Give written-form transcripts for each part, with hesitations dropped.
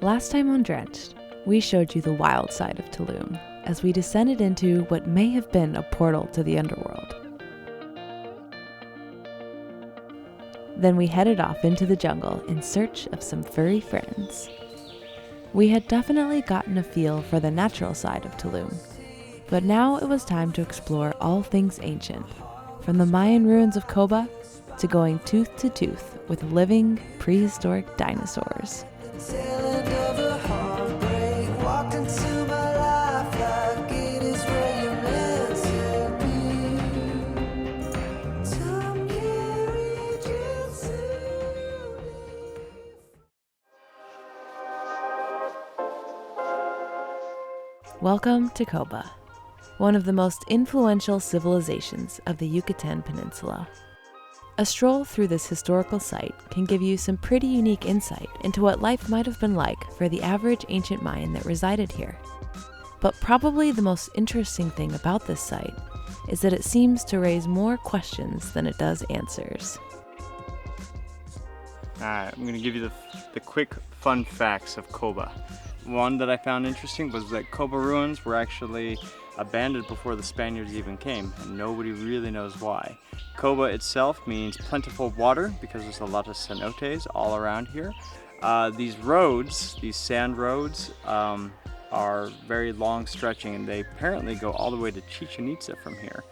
Last time on Drenched, we showed you the wild side of Tulum as we descended into what may have been a portal to the underworld. Then we headed off into the jungle in search of some furry friends. We had definitely gotten a feel for the natural side of Tulum, but now it was time to explore all things ancient, from the Mayan ruins of Koba to going tooth to tooth with living, prehistoric dinosaurs. Welcome to Koba, one of the most influential civilizations of the Yucatan Peninsula. A stroll through this historical site can give you some pretty unique insight into what life might have been like for the average ancient Mayan that resided here. But probably the most interesting thing about this site is that it seems to raise more questions than it does answers. Alright, I'm going to give you the quick fun facts of Koba. One that I found interesting was that Koba ruins were actually abandoned before the Spaniards even came, and nobody really knows why. Koba itself means plentiful water because there's a lot of cenotes all around here. These roads, these sand roads, are very long stretching, and they apparently go all the way to Chichen Itza from here.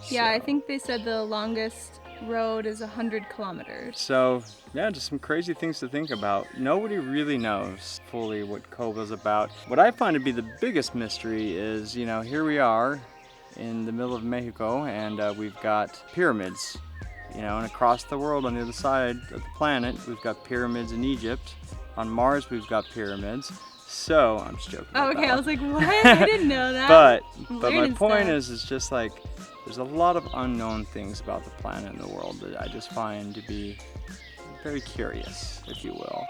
Yeah, I think they said the longest road is 100 kilometers. So yeah, just some crazy things to think about. Nobody really knows fully what Koba's about. What I find to be the biggest mystery is, here we are in the middle of Mexico, and we've got pyramids, and across the world on the other side of the planet, we've got pyramids in Egypt. On Mars, we've got pyramids. So, I'm just joking. Oh, okay, I was like, what? I didn't know that. But my point is just like, there's a lot of unknown things about the planet and the world that I just find to be very curious, if you will.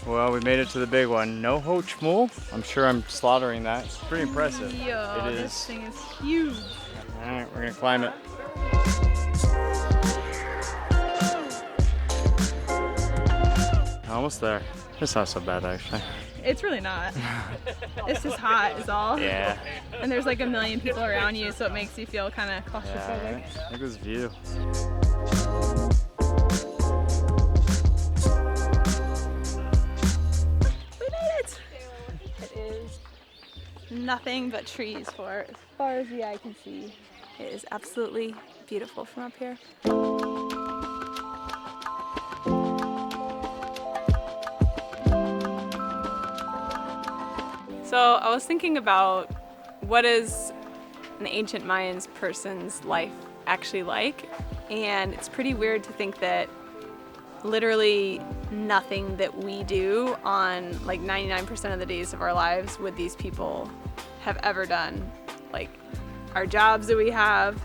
Well, we made it to the big one. No ho chmul. I'm sure I'm slaughtering that. It's pretty impressive. Yo, it is. This thing is huge. All right, we're gonna climb it. Almost there. It's not so bad, actually. It's really not. It's just hot is all. Yeah. And there's like a million people around you, so it makes you feel kind of claustrophobic. Yeah, right? Look at this view. We made it! It is nothing but trees for as far as the eye can see. It is absolutely beautiful from up here. So I was thinking about what is an ancient Mayan person's life actually like, and it's pretty weird to think that literally nothing that we do on like 99% of the days of our lives would these people have ever done. Like our jobs that we have,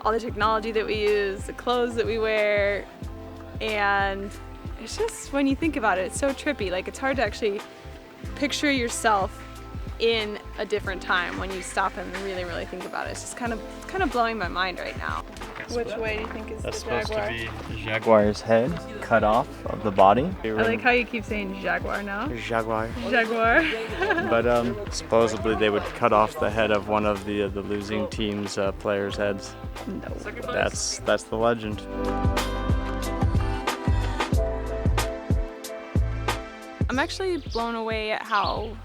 all the technology that we use, the clothes that we wear, and it's just, when you think about it, it's so trippy. Like it's hard to actually picture yourself in a different time when you stop and really, really think about it. It's just kind of blowing my mind right now. Which way do you think is That's the jaguar? supposed to be the jaguar's head cut off of the body. I like how you keep saying jaguar now. Jaguar. Jaguar. But supposedly they would cut off the head of one of the losing team's players' heads. No. That's the legend. I'm actually blown away at how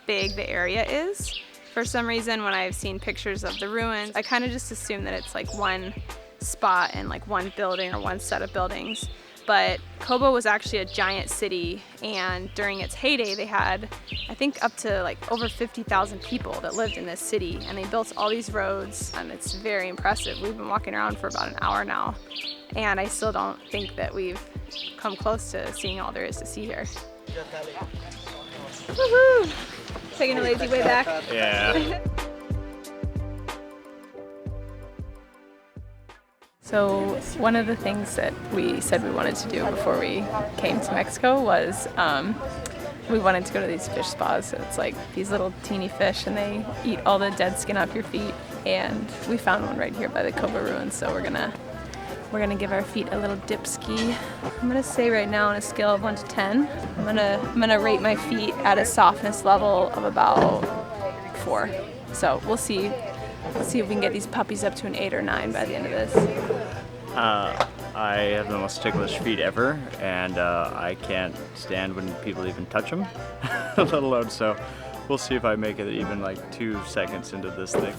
big the area is. For some reason, when I've seen pictures of the ruins, I kind of just assume that it's like one spot and like one building or one set of buildings. But Koba was actually a giant city, and during its heyday they had, I think, up to like over 50,000 people that lived in this city, and they built all these roads, and it's very impressive. We've been walking around for about an hour now, and I still don't think that we've come close to seeing all there is to see here. Woohoo! Taking a lazy way back. Yeah. So one of the things that we said we wanted to do before we came to Mexico was we wanted to go to these fish spas. So it's like these little teeny fish, and they eat all the dead skin off your feet. And we found one right here by the Koba ruins, so we're gonna We're gonna give our feet a little dip ski. I'm gonna say right now on a scale of 1 to 10, I'm gonna rate my feet at a softness level of about 4. So we'll see. Let's see if we can get these puppies up to an 8 or 9 by the end of this. I have the most ticklish feet ever, and I can't stand when people even touch them, let alone, so we'll see if I make it even like 2 seconds into this thing.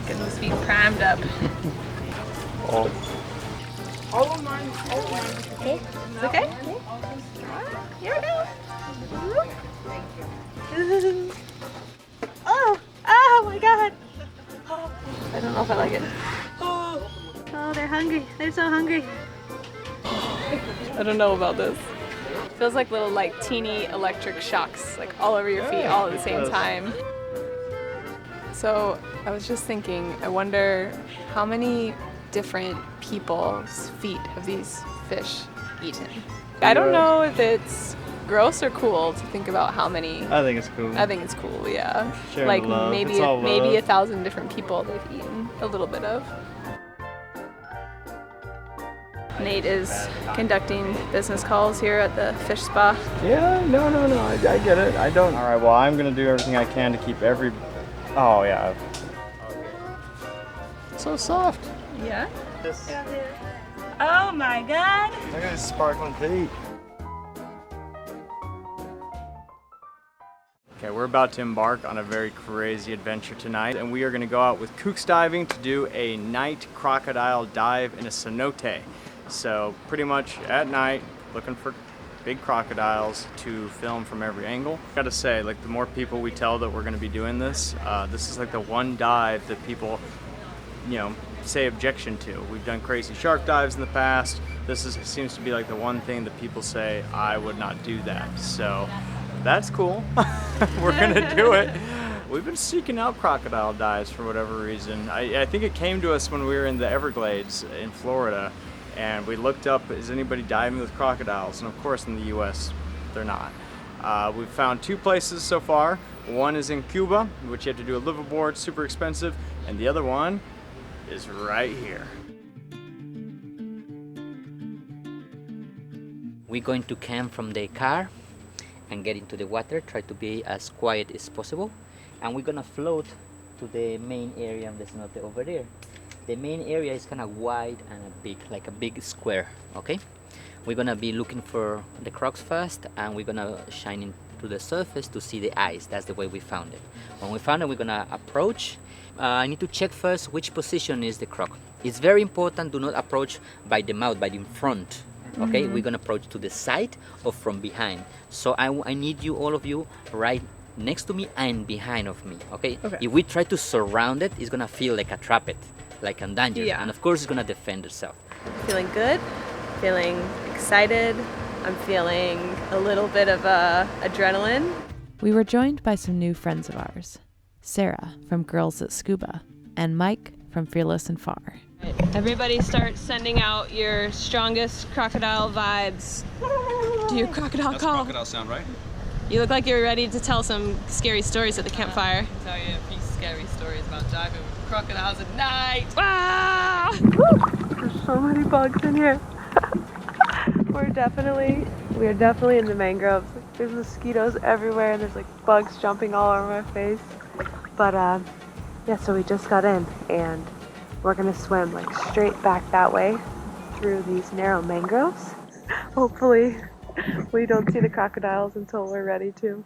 Getting those feet primed up. Oh. Okay? It's okay? Here we go. Oh my god. I don't know if I like it. Oh, they're hungry. They're so hungry. I don't know about this. Feels like little teeny electric shocks all over your feet all at the same time. So I was just thinking, I wonder how many different people's feet have these fish eaten? I don't know if it's gross or cool to think about how many. I think it's cool. I think it's cool, yeah. Sharing love. maybe It's all maybe love. 1,000 different people they've eaten a little bit of. Nate is conducting business calls here at the fish spa. Yeah, no, I get it. I don't. All right, well, I'm gonna do everything I can to keep every. Oh yeah. So soft. Yeah? Just Oh my god! look at his sparkling feet. Okay, we're about to embark on a very crazy adventure tonight, and we are going to go out with Kooks diving to do a night crocodile dive in a cenote. So pretty much at night, looking for big crocodiles to film from every angle. Gotta say, the more people we tell that we're going to be doing this, this is the one dive that people, say objection to. We've done crazy shark dives in the past. This seems to be the one thing that people say, I would not do that. So that's cool. We're gonna do it. We've been seeking out crocodile dives for whatever reason. I think it came to us when we were in the Everglades in Florida, and we looked up, is anybody diving with crocodiles? And of course in the US, they're not. We've found 2 places so far. One is in Cuba, which you have to do a liveaboard, super expensive, and the other one is right here. We're going to camp from the car and get into the water, try to be as quiet as possible, and we're gonna float to the main area of the cenote over there. The main area is kind of wide and big, like a big square. Okay, we're gonna be looking for the crocs first, and we're gonna shine into the surface to see the eyes. That's the way we found it. When we found it, we're gonna approach. I need to check first which position is the croc. It's very important, do not approach by the mouth, by the front. Okay, we're gonna approach to the side or from behind. So I need you, all of you, right next to me and behind of me. Okay? If we try to surround it, it's gonna feel like a trap it, like a danger. Yeah. And of course, it's gonna defend itself. Feeling good, feeling excited. I'm feeling a little bit of adrenaline. We were joined by some new friends of ours, Sarah from Girls at Scuba and Mike from Fearless and Far. Everybody start sending out your strongest crocodile vibes. Do your crocodile That's call. crocodile sound, right? You look like you're ready to tell some scary stories at the campfire. Tell you a few scary stories about diving with crocodiles at night. Ah! There's so many bugs in here. We are definitely in the mangroves. There's mosquitoes everywhere and there's bugs jumping all over my face. But yeah, so we just got in and we're gonna swim straight back that way through these narrow mangroves. Hopefully we don't see the crocodiles until we're ready to.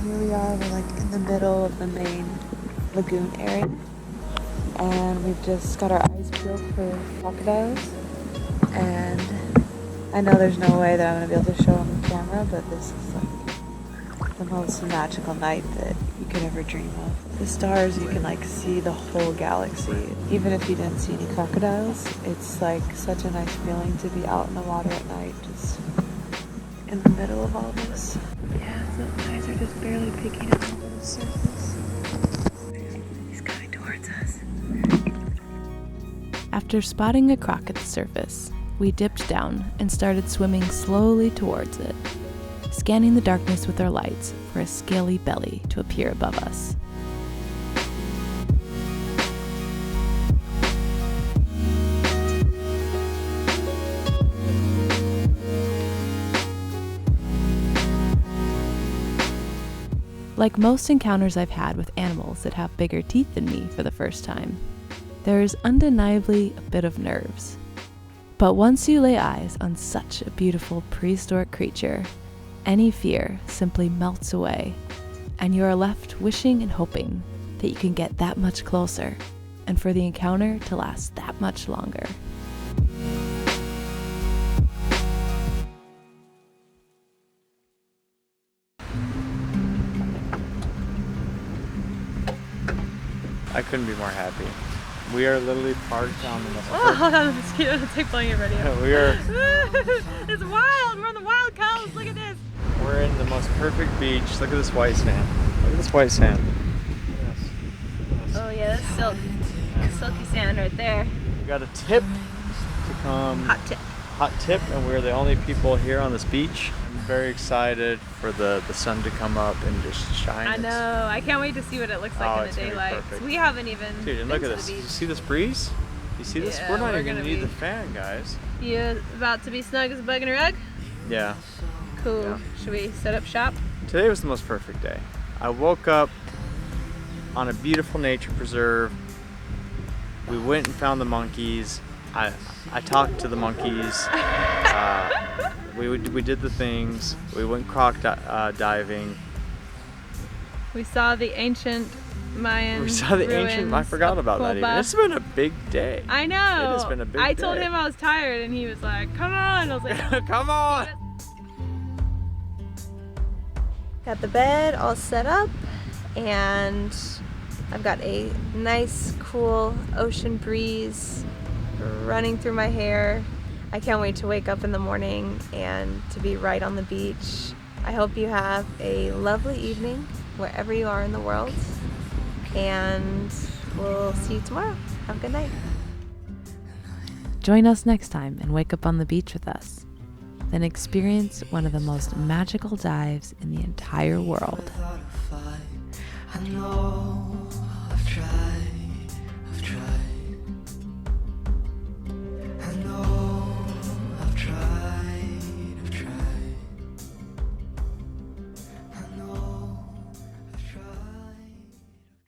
Here we are, we're in the middle of the main lagoon area. And we've just got our eyes peeled for crocodiles. And I know there's no way that I'm going to be able to show them on camera, but this is the most magical night that you could ever dream of. The stars, you can see the whole galaxy. Even if you didn't see any crocodiles, it's such a nice feeling to be out in the water at night, just in the middle of all this. Yeah, the eyes are just barely peeking out over the surface. He's coming towards us. After spotting a croc at the surface, we dipped down and started swimming slowly towards it, scanning the darkness with our lights for a scaly belly to appear above us. Like most encounters I've had with animals that have bigger teeth than me for the first time, there is undeniably a bit of nerves. But once you lay eyes on such a beautiful prehistoric creature, any fear simply melts away, and you are left wishing and hoping that you can get that much closer, and for the encounter to last that much longer. I couldn't be more happy. We are literally parked on the most Oh, that was mosquito. It's like blowing everybody up. we are It's wild. We're on the wild coast. Look at this. we're in the most perfect beach. Look at this white sand. Look at this white sand. Yes. Oh yeah, that's silk. Silky sand right there. We got a tip to come. Hot tip. Hot tip, and we're the only people here on this beach. I'm very excited for the sun to come up and just shine. I know. I can't wait to see what it looks like in it's the gonna be daylight. perfect. We haven't even Dude, and been look at to this. the You beach. see this breeze? You see this? Yeah, We're not we're even gonna gonna need be- the fan, guys. You about to be snug as a bug in a rug? Yeah. Cool. Yeah. Should we set up shop? Today was the most perfect day. I woke up on a beautiful nature preserve. We went and found the monkeys. I talked to the monkeys. We did the things. We went diving. We saw the ancient Mayan We saw the ancient. I ruins forgot of about that. Even. Koba. It's been a big day. I know. It has been a big I told day. him I was tired, and he was like, "Come on!" I was like, Come on. Got the bed all set up, and I've got a nice cool ocean breeze running through my hair. I can't wait to wake up in the morning and to be right on the beach. I hope you have a lovely evening wherever you are in the world, and we'll see you tomorrow. Have a good night. Join us next time and wake up on the beach with us. Then experience one of the most magical dives in the entire world. I know